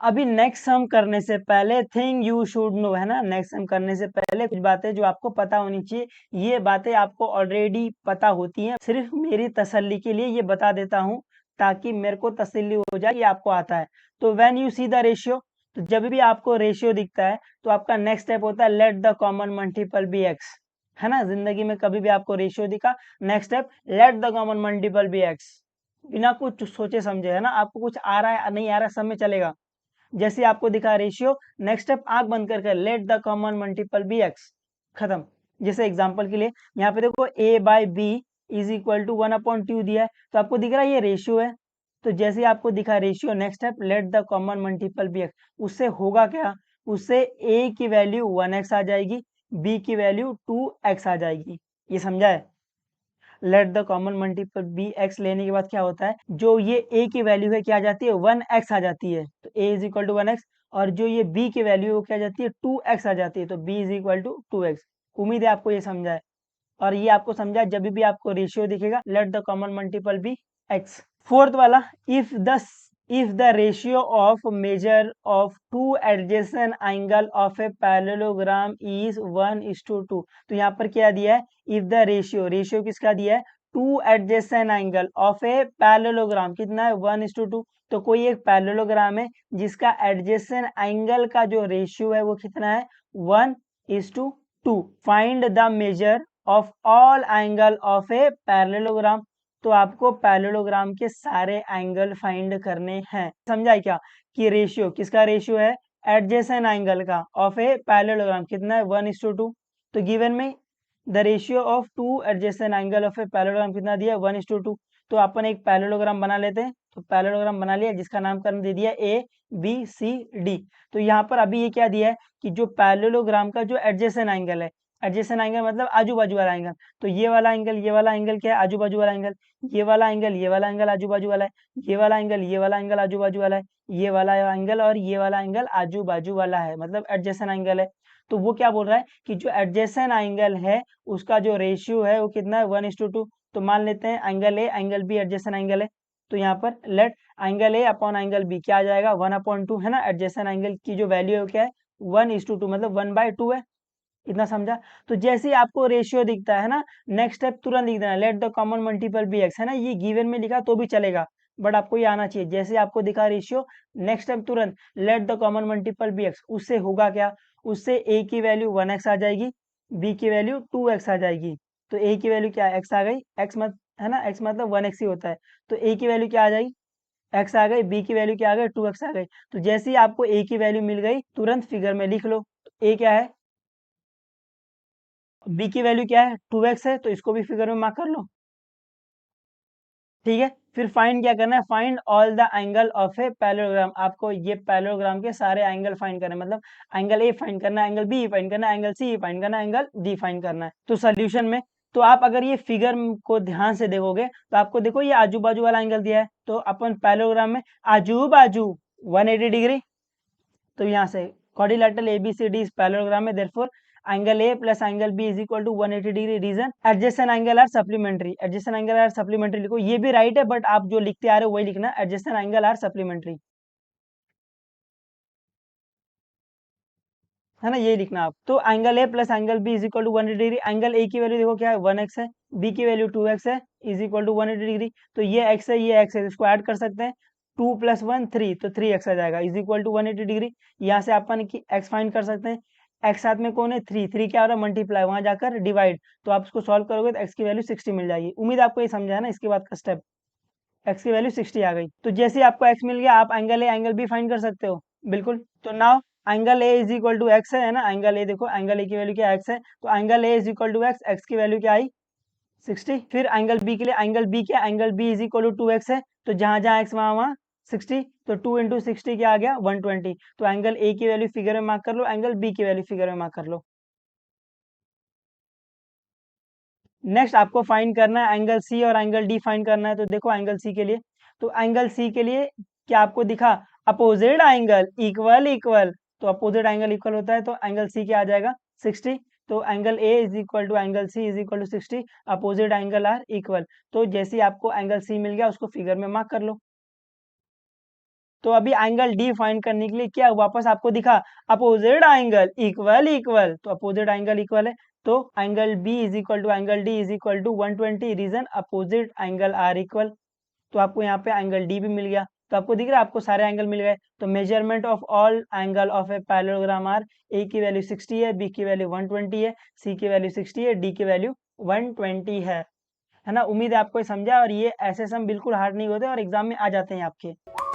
अभी next sum करने से पहले थिंग यू शुड नो, है ना, नेक्स्ट सम करने से पहले कुछ बातें जो आपको पता होनी चाहिए। ये बातें आपको ऑलरेडी पता होती हैं, सिर्फ मेरी तसल्ली के लिए ये बता देता हूँ ताकि मेरे को तसल्ली हो जाए कि आपको आता है। तो when you see the ratio, तो जब भी आपको रेशियो दिखता है तो आपका नेक्स्ट स्टेप होता है let the common multiple be x, है ना। जिंदगी में कभी भी आपको रेशियो दिखा, next step let the common multiple be x, बिना कुछ सोचे समझे, है ना। आपको कुछ आ रहा है नहीं आ रहा है, सब में चलेगा। जैसे आपको दिखा रेशियो, नेक्स्ट स्टेप आंख बंद करके let the common multiple be x, खत्म। जैसे एग्जांपल के लिए यहाँ पे देखो a by b is equal to 1/2 दिया है, तो आपको दिख रहा है ये रेशियो है। तो जैसे आपको दिखा ratio, next step let the common multiple be x, उससे होगा क्या, उससे a की वैल्यू 1x आ जाएगी, b की वैल्यू 2x आ जाएगी। ये समझा है। Let the common multiple be x लेने के बाद क्या होता है, जो ये a की वैल्यू है क्या आ जाती है, 1x आ जाती है, तो a is equal to 1x। और जो ये b की वैल्यू है वो क्या आ जाती है, 2x आ जाती है, तो b is equal to 2x। उम्मीद है आपको ये समझा है। और ये आपको समझा जब भी आपको रेशियो दिखेगा let the common multiple be x. Fourth वाला, if the ratio of measure of two adjacent angle of a parallelogram is 1:2, तो यहाँ पर क्या दिया है, if the रेशियो किसका दिया है, two adjacent angle of a parallelogram, कितना है, 1:2। तो कोई एक पैरेललोग्राम है जिसका एडजेसेंट एंगल का जो रेशियो है वो कितना है, 1:2। Find the measure of all angle of a parallelogram, तो आपको पैरेललोग्राम के सारे एंगल फाइंड करने हैं। समझा है क्या, कि रेशियो किसका रेशियो है, एडजेसेंट एंगल का ऑफ ए पैरेललोग्राम, कितना है, 1:2। तो गिवन में the ratio of two adjacent angle of a parallelogram कितना दिया है, 1:2। तो अपन एक पैरेललोग्राम बना लेते हैं। तो पैरेललोग्राम बना लिया जिसका नामकरण दे दिया ए बी सी डी। तो यहाँ पर अभी ये क्या दिया है कि जो पैरेललोग्राम का जो एडजेसेंट एंगल है, एडजेसेंट एंगल मतलब आजू बाजू वाला एंगल, तो ये वाला एंगल, ये वाला एंगल क्या है, आजू बाजू वाला एंगल, ये वाला एंगल, ये वाला एंगल आजू बाजू वाला है, ये वाला एंगल, ये वाला एंगल आजू बाजू वाला है, ये वाला एंगल और ये वाला एंगल आजू बाजू वाला है, मतलब एडजेसेंट एंगल है। तो वो क्या बोल रहा है कि जो एडजेसेंट एंगल है उसका जो रेशियो है वो कितना है, 1:2। तो मान लेते हैं angle A angle B adjacent angle है। तो यहाँ पर let angle A upon angle B क्या आ जाएगा, 1/2, है ना। एडजेसेंट एंगल की जो वैल्यू है क्या है, 1:2, मतलब 1/2 है। इतना समझा। तो जैसे ही आपको रेशियो दिखता है ना, नेक्स्ट स्टेप तुरंत लिख देना let the common multiple be x, है ना। ये गिवन में लिखा तो भी चलेगा, बट आपको ये आना चाहिए। जैसे आपको दिखा रेशियो, नेक्स्ट स्टेप तुरंत let the common multiple be x, उससे होगा क्या, उससे a की वैल्यू 1x आ जाएगी, b की वैल्यू 2x आ जाएगी। तो a की वैल्यू क्या, x आ गई, x मत, है ना, x मतलब 1x ही होता है। तो a की वैल्यू क्या आ जाएगी, x आ गई, b की वैल्यू क्या आ गई, 2x आ गई। तो जैसे ही आपको a की वैल्यू मिल गई तुरंत फिगर में लिख लो। a क्या है, b की वैल्यू क्या है, 2x है, तो इसको भी फिगर में मार्क कर लो। ठीक है, फिर फाइंड क्या करना है, find all the angle of a parallelogram. आपको ये पैरेललोग्राम के सारे एंगल फाइंड करना है, मतलब एंगल ए फाइंड करना है, एंगल बी फाइंड करना है, एंगल सी फाइंड करना है, एंगल डी फाइंड करना है। तो सोल्यूशन में, तो आप अगर ये फिगर को ध्यान से देखोगे तो आपको देखो ये आजू बाजू वाला एंगल दिया है, तो अपन पैरेललोग्राम में आजू बाजू 180 डिग्री, तो यहाँ से क्वाड्रिलेटरल ABCD इस पैरेललोग्राम में, therefore angle A plus angle B is equal to 180 degree. Reason adjacent angle are supplementary, adjacent angle are supplementary लिखो। ये भी राइट है बट आप जो लिखते आ रहे हो वही लिखना, एडजेसेंट एंगल आर सप्लीमेंट्री, है ना, यही लिखना आप। तो angle A plus angle B is equal to 180 degree. Angle A की वैल्यू देखो क्या है, 1x है, बी की वैल्यू 2x है, इज इक्वल टू 180 डिग्री। तो ये x है, ये x है, इसको ऐड कर सकते हैं, 2 + 1 3, तो 3x आ जाएगा, इज इक्वल टू 180 डिग्री। यहाँ से अपन x फाइंड कर सकते हैं। x साथ में कौन है, 3, 3 क्या हो रहा है, मल्टीप्लाई, वहां जाकर डिवाइड, तो आप इसको सॉल्व करोगे तो x की वैल्यू 60 मिल जाएगी। उम्मीद आपको ये समझा है ना। इसके बाद का स्टेप, x की वैल्यू 60 आ गई, तो जैसे ही आपको x मिल गया आप angle A angle B find कर सकते हो, बिल्कुल। तो now angle A is equal to x है ना, एंगल ए देखो, एंगल ए की वैल्यू क्या, एक्स है, तो angle A is equal to x, x की वैल्यू क्या आई, 60। फिर एंगल बी के लिए, एंगल बी क्या, angle B is equal to 2x है, तो जहां जहां एक्स वहां वहां 60, तो 2 × 60 क्या आ गया, 120। तो एंगल ए की वैल्यू फिगर में मार्क कर लो, एंगल बी की वैल्यू फिगर में मार्क कर लो। नेक्स्ट आपको फाइंड करना है एंगल सी और एंगल डी फाइंड करना है। तो देखो एंगल सी के लिए, तो एंगल सी के लिए क्या आपको दिखा, अपोजिट एंगल इक्वल इक्वल, तो अपोजिट एंगल इक्वल होता है, तो एंगल सी क्या आ जाएगा, 60। तो angle A is equal to angle C is equal to 60, opposite angle are equal. तो जैसे ही आपको एंगल सी मिल गया उसको फिगर में मार्क कर लो। तो अभी एंगल डी फाइंड करने के लिए क्या वापस आपको दिखा, अपोजिट एंगल इक्वल इक्वल, तो अपोजिट एंगल इक्वल है, तो angle B is equal to angle D is equal to 120, reason opposite angle are equal. तो आपको यहाँ पे एंगल डी भी मिल गया, तो आपको दिख रहा है आपको सारे एंगल मिल गए। तो measurement of all angle of a parallelogram are, A की वैल्यू 60 है, बी की वैल्यू 120 है, सी की वैल्यू 60 है, डी की वैल्यू 120 है ना। उम्मीद है आपको ये समझा, और ये ऐसे सम बिल्कुल हार्ड नहीं होते और एग्जाम में आ जाते हैं आपके।